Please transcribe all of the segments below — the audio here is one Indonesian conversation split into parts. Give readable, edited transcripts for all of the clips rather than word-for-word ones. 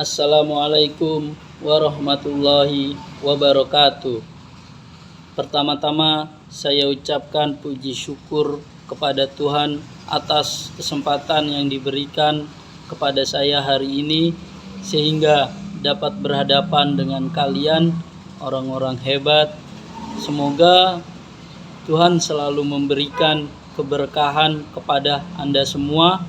Assalamualaikum warahmatullahi wabarakatuh. Pertama-tama saya ucapkan puji syukur kepada Tuhan atas kesempatan yang diberikan kepada saya hari ini sehingga dapat berhadapan dengan kalian orang-orang hebat. Semoga Tuhan selalu memberikan keberkahan kepada Anda semua.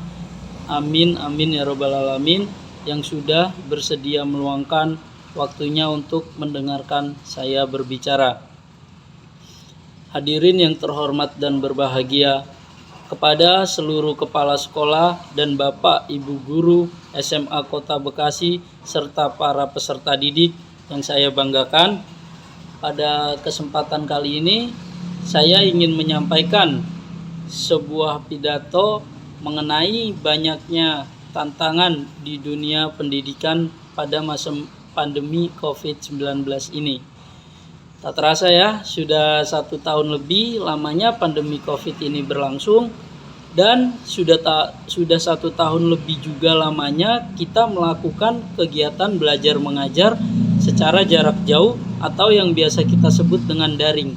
Amin amin ya rabbal alamin, yang sudah bersedia meluangkan waktunya untuk mendengarkan saya berbicara. Hadirin yang terhormat dan berbahagia, kepada seluruh kepala sekolah dan Bapak Ibu guru SMA Kota Bekasi serta para peserta didik yang saya banggakan, pada kesempatan kali ini saya ingin menyampaikan sebuah pidato mengenai banyaknya tantangan di dunia pendidikan pada masa pandemi COVID-19 ini. Tak terasa ya, sudah 1 tahun lebih lamanya pandemi COVID ini berlangsung, dan sudah 1 tahun lebih juga lamanya kita melakukan kegiatan belajar mengajar secara jarak jauh atau yang biasa kita sebut dengan daring.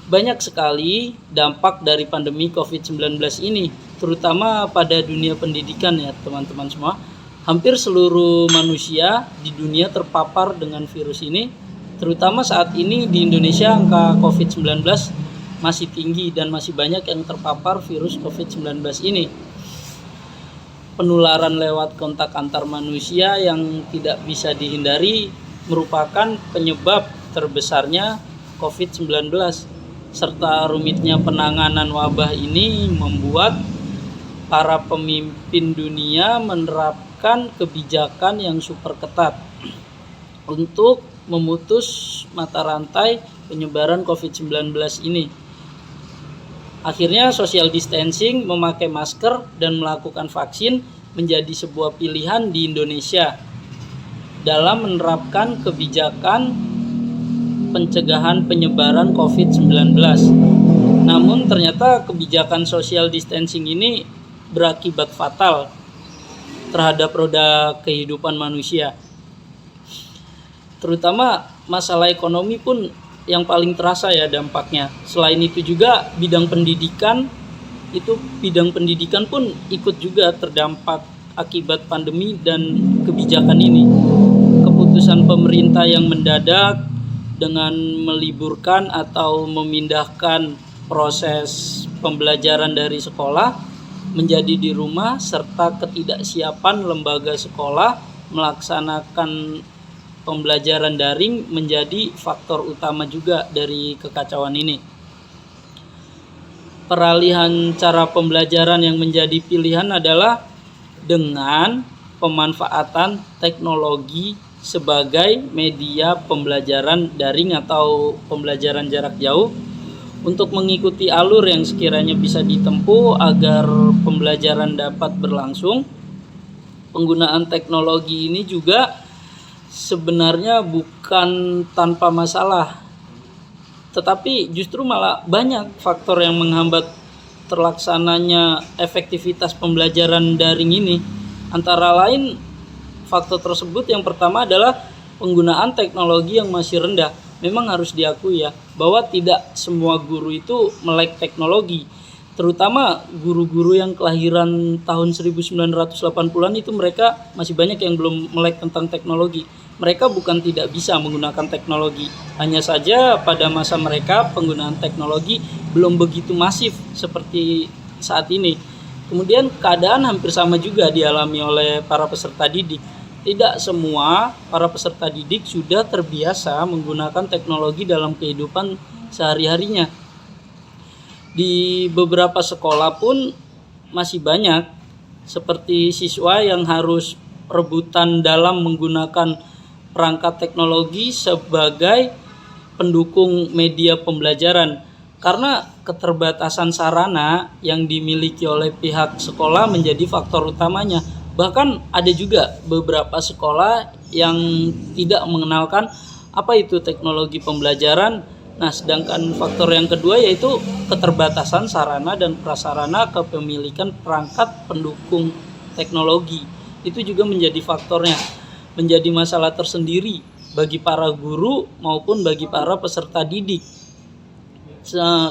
Banyak sekali dampak dari pandemi COVID-19 ini, terutama pada dunia pendidikan ya teman-teman semua. Hampir seluruh manusia di dunia terpapar dengan virus ini, terutama saat ini di Indonesia angka COVID-19 masih tinggi dan masih banyak yang terpapar virus COVID-19 ini. Penularan lewat kontak antar manusia yang tidak bisa dihindari merupakan penyebab terbesarnya COVID-19. Serta rumitnya penanganan wabah ini membuat para pemimpin dunia menerapkan kebijakan yang super ketat untuk memutus mata rantai penyebaran COVID-19 ini. Akhirnya social distancing, memakai masker, dan melakukan vaksin menjadi sebuah pilihan di Indonesia dalam menerapkan kebijakan pencegahan penyebaran COVID-19. Namun ternyata kebijakan social distancing ini berakibat fatal terhadap roda kehidupan manusia. Terutama masalah ekonomi pun yang paling terasa ya dampaknya. Selain itu juga bidang pendidikan pun ikut juga terdampak akibat pandemi dan kebijakan ini. Keputusan pemerintah yang mendadak dengan meliburkan atau memindahkan proses pembelajaran dari sekolah menjadi di rumah, serta ketidaksiapan lembaga sekolah melaksanakan pembelajaran daring menjadi faktor utama juga dari kekacauan ini. Peralihan cara pembelajaran yang menjadi pilihan adalah dengan pemanfaatan teknologi sebagai media pembelajaran daring atau pembelajaran jarak jauh untuk mengikuti alur yang sekiranya bisa ditempuh agar pembelajaran dapat berlangsung. Penggunaan teknologi ini juga sebenarnya bukan tanpa masalah, tetapi justru malah banyak faktor yang menghambat terlaksananya efektivitas pembelajaran daring ini. Antara lain faktor tersebut yang pertama adalah penggunaan teknologi yang masih rendah. Memang harus diakui ya, bahwa tidak semua guru itu melek teknologi. Terutama guru-guru yang kelahiran tahun 1980-an itu mereka masih banyak yang belum melek tentang teknologi. Mereka bukan tidak bisa menggunakan teknologi. Hanya saja pada masa mereka penggunaan teknologi belum begitu masif seperti saat ini. Kemudian keadaan hampir sama juga dialami oleh para peserta didik. Tidak semua para peserta didik sudah terbiasa menggunakan teknologi dalam kehidupan sehari-harinya. Di beberapa sekolah pun masih banyak seperti siswa yang harus rebutan dalam menggunakan perangkat teknologi sebagai pendukung media pembelajaran. Karena keterbatasan sarana yang dimiliki oleh pihak sekolah menjadi faktor utamanya. Bahkan ada juga beberapa sekolah yang tidak mengenalkan apa itu teknologi pembelajaran. Nah, sedangkan faktor yang kedua yaitu keterbatasan sarana dan prasarana kepemilikan perangkat pendukung teknologi. itu juga menjadi faktornya, menjadi masalah tersendiri bagi para guru maupun bagi para peserta didik.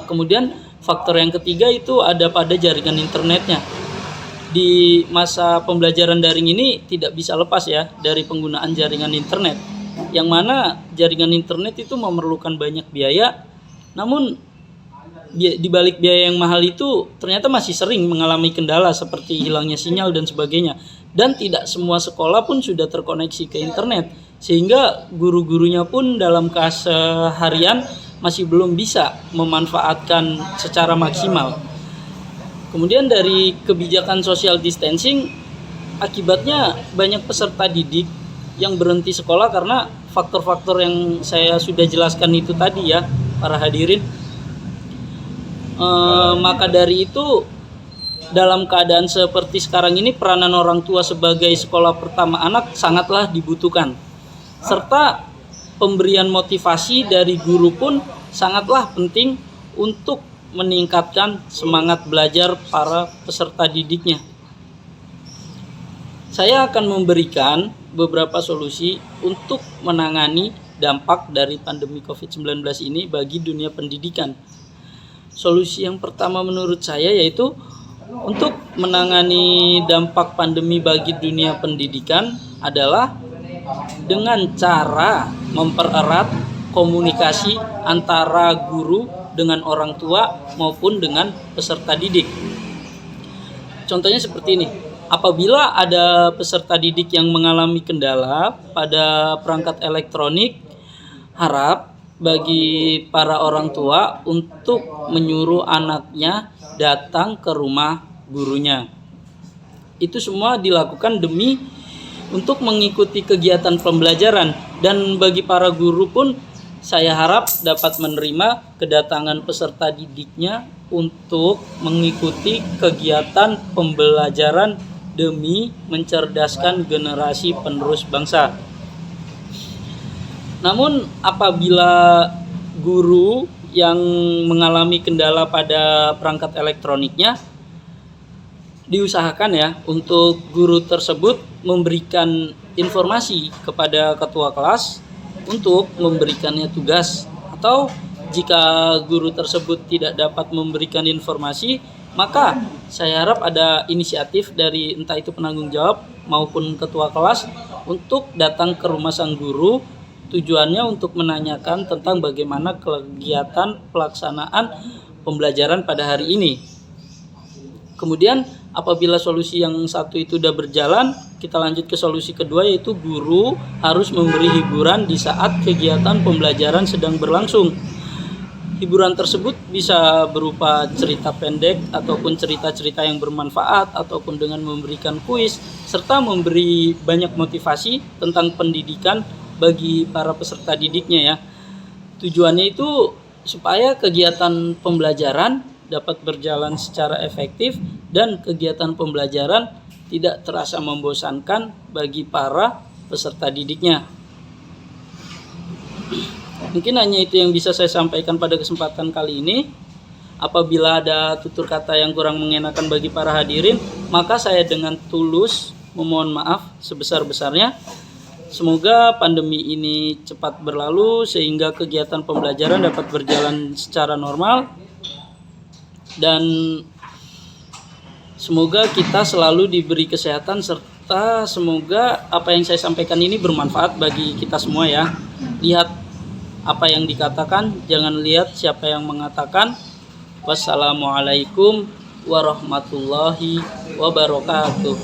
Kemudian faktor yang ketiga itu ada pada jaringan internetnya. Di masa pembelajaran daring ini tidak bisa lepas ya dari penggunaan jaringan internet, yang mana jaringan internet itu memerlukan banyak biaya, namun di balik biaya yang mahal itu ternyata masih sering mengalami kendala seperti hilangnya sinyal dan sebagainya, dan tidak semua sekolah pun sudah terkoneksi ke internet, sehingga guru-gurunya pun dalam keseharian masih belum bisa memanfaatkan secara maksimal. Kemudian dari kebijakan social distancing, akibatnya banyak peserta didik yang berhenti sekolah karena faktor-faktor yang saya sudah jelaskan itu tadi ya, para hadirin. Maka dari itu, dalam keadaan seperti sekarang ini, peranan orang tua sebagai sekolah pertama anak sangatlah dibutuhkan. Serta pemberian motivasi dari guru pun sangatlah penting untuk meningkatkan semangat belajar para peserta didiknya. Saya akan memberikan beberapa solusi untuk menangani dampak dari pandemi COVID-19 ini bagi dunia pendidikan. Solusi yang pertama menurut saya yaitu untuk menangani dampak pandemi bagi dunia pendidikan adalah dengan cara mempererat komunikasi antara guru dengan orang tua maupun dengan peserta didik. Contohnya seperti ini. Apabila ada peserta didik yang mengalami kendala pada perangkat elektronik, harap bagi para orang tua untuk menyuruh anaknya datang ke rumah gurunya. Itu semua dilakukan demi untuk mengikuti kegiatan pembelajaran, dan bagi para guru pun saya harap dapat menerima kedatangan peserta didiknya untuk mengikuti kegiatan pembelajaran demi mencerdaskan generasi penerus bangsa. Namun apabila guru yang mengalami kendala pada perangkat elektroniknya, diusahakan ya untuk guru tersebut memberikan informasi kepada ketua kelas untuk memberikannya tugas, atau jika guru tersebut tidak dapat memberikan informasi, maka saya harap ada inisiatif dari entah itu penanggung jawab maupun ketua kelas untuk datang ke rumah sang guru, tujuannya untuk menanyakan tentang bagaimana kegiatan pelaksanaan pembelajaran pada hari ini. Kemudian apabila solusi yang satu itu sudah berjalan, kita lanjut ke solusi kedua, yaitu guru harus memberi hiburan di saat kegiatan pembelajaran sedang berlangsung. Hiburan tersebut bisa berupa cerita pendek ataupun cerita-cerita yang bermanfaat, ataupun dengan memberikan kuis, serta memberi banyak motivasi tentang pendidikan bagi para peserta didiknya ya. Tujuannya itu supaya kegiatan pembelajaran dapat berjalan secara efektif dan kegiatan pembelajaran tidak terasa membosankan bagi para peserta didiknya. Mungkin hanya itu yang bisa saya sampaikan pada kesempatan kali ini. Apabila ada tutur kata yang kurang mengenakan bagi para hadirin, maka saya dengan tulus memohon maaf sebesar-besarnya. Semoga pandemi ini cepat berlalu sehingga kegiatan pembelajaran dapat berjalan secara normal, dan semoga kita selalu diberi kesehatan, serta semoga apa yang saya sampaikan ini bermanfaat bagi kita semua ya. Lihat apa yang dikatakan, jangan lihat siapa yang mengatakan. Wassalamualaikum warahmatullahi wabarakatuh.